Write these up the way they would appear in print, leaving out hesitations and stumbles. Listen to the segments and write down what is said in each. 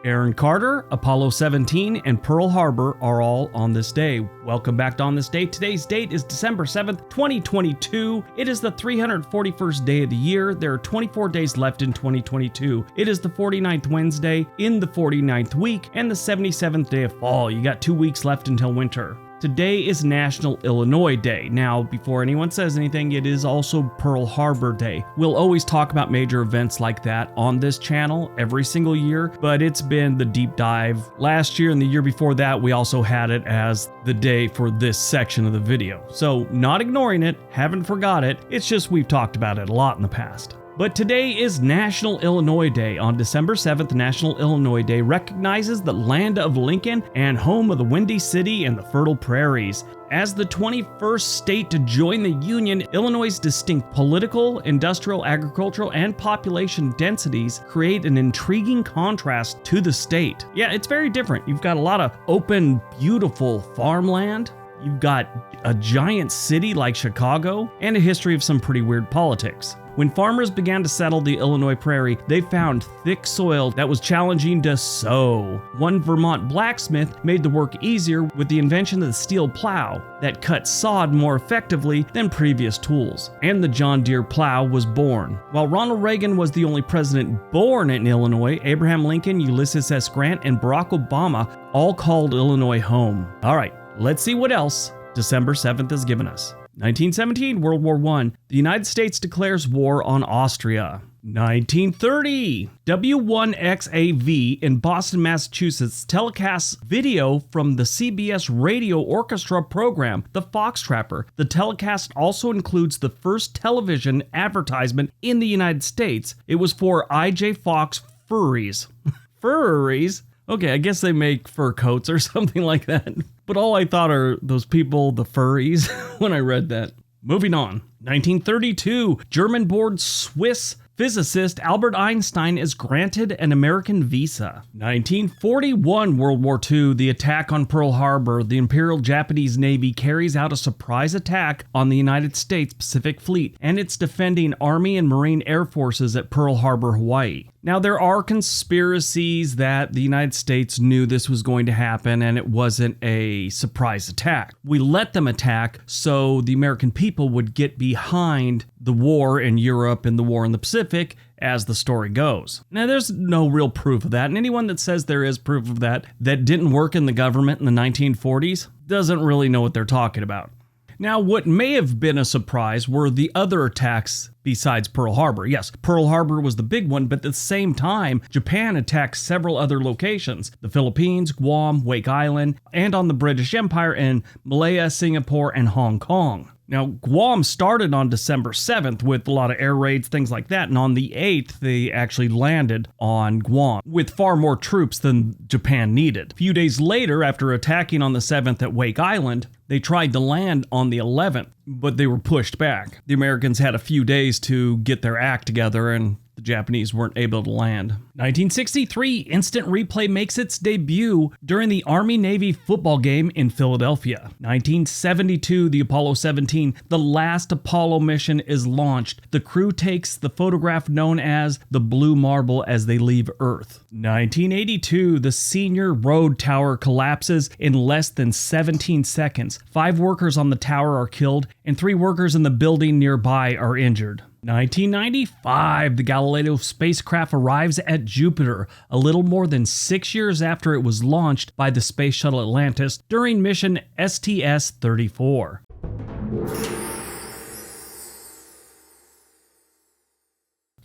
Aaron Carter, Apollo 17, and Pearl Harbor are all on this day. Welcome back to On This Day. Today's date is December 7th, 2022. It is the 341st day of the year. There are 24 days left in 2022. It is the 49th Wednesday in the 49th week and the 77th day of fall. You got 2 weeks left until winter. Today is National Illinois Day. Now, before anyone says anything, it is also Pearl Harbor Day. We'll always talk about major events like that on this channel every single year, but it's been the deep dive. Last year and the year before that, we also had it as the day for this section of the video. So, not ignoring it, haven't forgot it, it's just we've talked about it a lot in the past. But today is National Illinois Day. On December 7th, National Illinois Day recognizes the land of Lincoln and home of the Windy City and the fertile prairies. As the 21st state to join the Union, Illinois' distinct political, industrial, agricultural, and population densities create an intriguing contrast to the state. Yeah, it's very different. You've got a lot of open, beautiful farmland. You've got a giant city like Chicago, and a history of some pretty weird politics. When farmers began to settle the Illinois prairie, they found thick soil that was challenging to sow. One Vermont blacksmith made the work easier with the invention of the steel plow that cut sod more effectively than previous tools. And the John Deere plow was born. While Ronald Reagan was the only president born in Illinois, Abraham Lincoln, Ulysses S. Grant, and Barack Obama all called Illinois home. All right, let's see what else December 7th has given us. 1917, World War I, the United States declares war on Austria. 1930, W1XAV in Boston, Massachusetts telecasts video from the CBS Radio Orchestra program, The Foxtrapper. The telecast also includes the first television advertisement in the United States. It was for I.J. Fox Furries. Furries? Okay, I guess they make fur coats or something like that. But all I thought are those people, the furries, when I read that. Moving on. 1932, German-born Swiss physicist Albert Einstein is granted an American visa. 1941, World War II, the attack on Pearl Harbor. The Imperial Japanese Navy carries out a surprise attack on the United States Pacific Fleet and its defending Army and Marine Air Forces at Pearl Harbor, Hawaii. Now, there are conspiracies that the United States knew this was going to happen and it wasn't a surprise attack. We let them attack so the American people would get behind the war in Europe and the war in the Pacific, as the story goes. Now, there's no real proof of that, and anyone that says there is proof of that didn't work in the government in the 1940s doesn't really know what they're talking about. Now, what may have been a surprise were the other attacks besides Pearl Harbor. Yes, Pearl Harbor was the big one, but at the same time, Japan attacked several other locations: the Philippines, Guam, Wake Island, and on the British Empire in Malaya, Singapore, and Hong Kong. Now, Guam started on December 7th with a lot of air raids, things like that, and on the 8th, they actually landed on Guam with far more troops than Japan needed. A few days later, after attacking on the 7th at Wake Island, they tried to land on the 11th, but they were pushed back. The Americans had a few days to get their act together, and the Japanese weren't able to land. 1963, Instant Replay makes its debut during the Army-Navy football game in Philadelphia. 1972, the Apollo 17, the last Apollo mission, is launched. The crew takes the photograph known as the Blue Marble as they leave Earth. 1982, the Senior Road Tower collapses in less than 17 seconds. 5 workers on the tower are killed, and 3 workers in the building nearby are injured. 1995, the Galileo spacecraft arrives at Jupiter a little more than 6 years after it was launched by the Space Shuttle Atlantis during mission STS-34.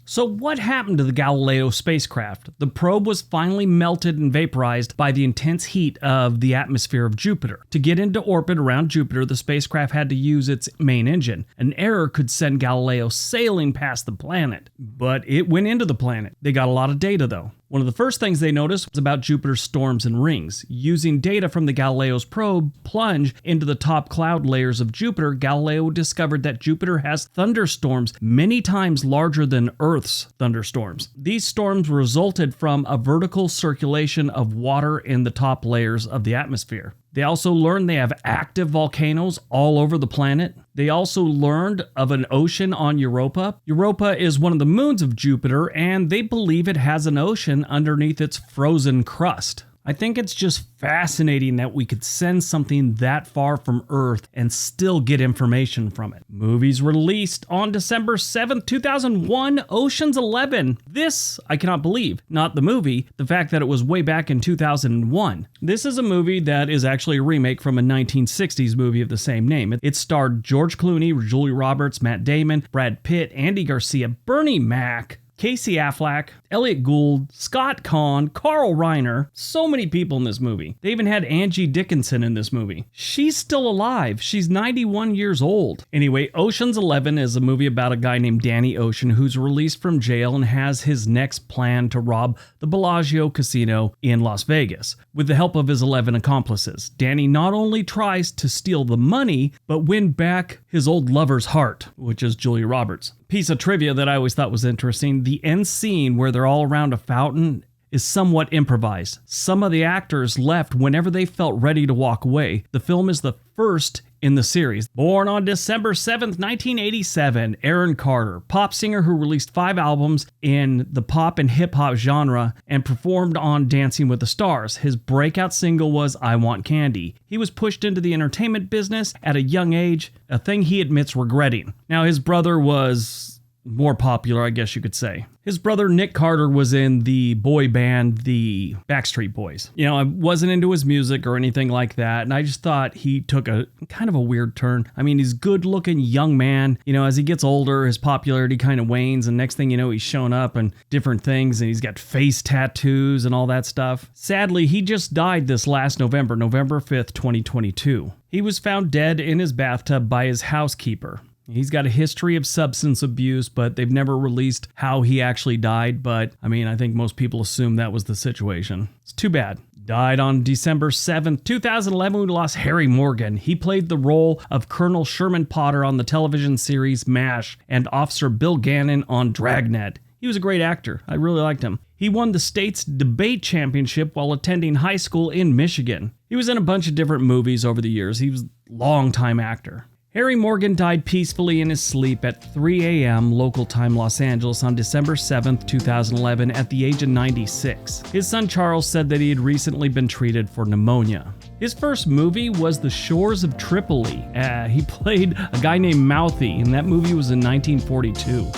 So what happened to the Galileo spacecraft? The probe was finally melted and vaporized by the intense heat of the atmosphere of Jupiter. To get into orbit around Jupiter, the spacecraft had to use its main engine. An error could send Galileo sailing past the planet, but it went into the planet. They got a lot of data though. One of the first things they noticed was about Jupiter's storms and rings. Using data from the Galileo's probe plunge into the top cloud layers of Jupiter, Galileo discovered that Jupiter has thunderstorms many times larger than Earth's thunderstorms. These storms resulted from a vertical circulation of water in the top layers of the atmosphere. They also learned they have active volcanoes all over the planet. They also learned of an ocean on Europa. Europa is one of the moons of Jupiter, and they believe it has an ocean underneath its frozen crust. I think it's just fascinating that we could send something that far from Earth and still get information from it. Movies released on December 7th, 2001, Ocean's 11. This, I cannot believe. Not the movie, the fact that it was way back in 2001. This is a movie that is actually a remake from a 1960s movie of the same name. It starred George Clooney, Julia Roberts, Matt Damon, Brad Pitt, Andy Garcia, Bernie Mac, Casey Affleck, Elliot Gould, Scott Conn, Carl Reiner, so many people in this movie. They even had Angie Dickinson in this movie. She's still alive. She's 91 years old. Anyway, Ocean's 11 is a movie about a guy named Danny Ocean who's released from jail and has his next plan to rob the Bellagio Casino in Las Vegas. With the help of his 11 accomplices, Danny not only tries to steal the money, but win back his old lover's heart, which is Julia Roberts. Piece of trivia that I always thought was interesting, the end scene where they're all around a fountain is somewhat improvised. Some of the actors left whenever they felt ready to walk away. The film is the first in the series. Born on December 7th, 1987, Aaron Carter, pop singer who released 5 albums in the pop and hip-hop genre and performed on Dancing with the Stars. His breakout single was I Want Candy. He was pushed into the entertainment business at a young age, a thing he admits regretting. Now, his brother was more popular, I guess you could say. His brother Nick Carter was in the boy band, the Backstreet Boys. You know, I wasn't into his music or anything like that, and I just thought he took a kind of a weird turn. I mean, he's a good-looking young man. You know, as he gets older, his popularity kind of wanes, and next thing you know, he's shown up in different things, and he's got face tattoos and all that stuff. Sadly, he just died this last November 5th, 2022. He was found dead in his bathtub by his housekeeper. He's got a history of substance abuse, but they've never released how he actually died. But, I mean, I think most people assume that was the situation. It's too bad. Died on December 7th, 2011, we lost Harry Morgan. He played the role of Colonel Sherman Potter on the television series MASH and Officer Bill Gannon on Dragnet. He was a great actor. I really liked him. He won the state's debate championship while attending high school in Michigan. He was in a bunch of different movies over the years. He was a long-time actor. Harry Morgan died peacefully in his sleep at 3 a.m. local time Los Angeles on December 7th, 2011 at the age of 96. His son Charles said that he had recently been treated for pneumonia. His first movie was The Shores of Tripoli. He played a guy named Mouthy, and that movie was in 1942.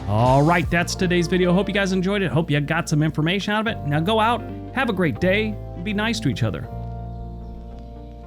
All right, that's today's video. Hope you guys enjoyed it. Hope you got some information out of it. Now go out, have a great day, and be nice to each other.